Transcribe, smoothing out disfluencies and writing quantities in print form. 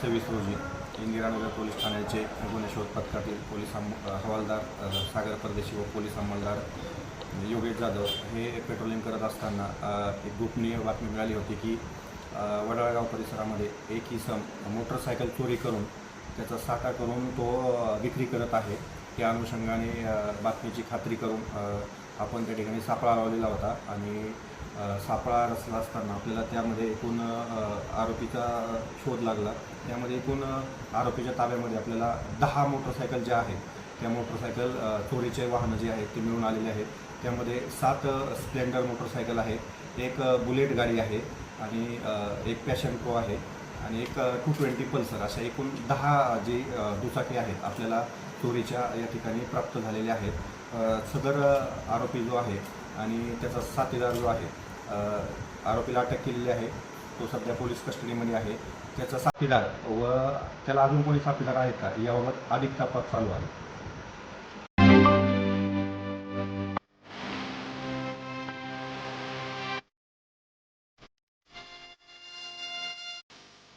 26 रोजी इंदिरानगर पोलीस ठाण्याचे गुन्हे शोध पथकातील पोलीस हवालदार सागर परदेशी व पोलीस अंमलदार योगेश जाधव हे पेट्रोलिंग करत असताना एक गोपनीय बातमी मिळाली होती की वडाळगाव परिसरामध्ये एक इसम मोटरसायकल चोरी करून त्याचा साठा करून तो विक्री करत आहे। त्या अनुषंगाने बातमीची खात्री करून आपण त्या ठिकाणी सापळा लावलेला होता आणि सापळा रचला असताना आपल्याला त्यामध्ये एकूण आरोपीचा शोध लागला। त्यामध्ये एकूण आरोपीच्या ताब्यामध्ये आपल्याला 10 मोटरसायकल ज्या आहेत त्या मोटरसायकल चोरीचे वाहनं जे आहेत ते मिळून आलेले आहेत। त्यामध्ये 7 स्प्लेंडर मोटरसायकल आहे, एक बुलेट गाडी आहे आणि एक पॅशन प्रो आहे आणि एक 220 पल्सर, अशा एकूण 10 जी दुचाकी आहेत आपल्याला चोरीच्या या ठिकाणी प्राप्त झालेल्या आहेत। सदर आरोपी जो आहे आणि त्याचा साथीदार जो आहे, आरोपीला अटक केलेली आहे, तो सध्या पोलीस कस्टडीमध्ये आहे। त्याचा साथीदार व त्याला अजून कोणी साथीदार आहेत का याबाबत अधिक तपास चालू आहे।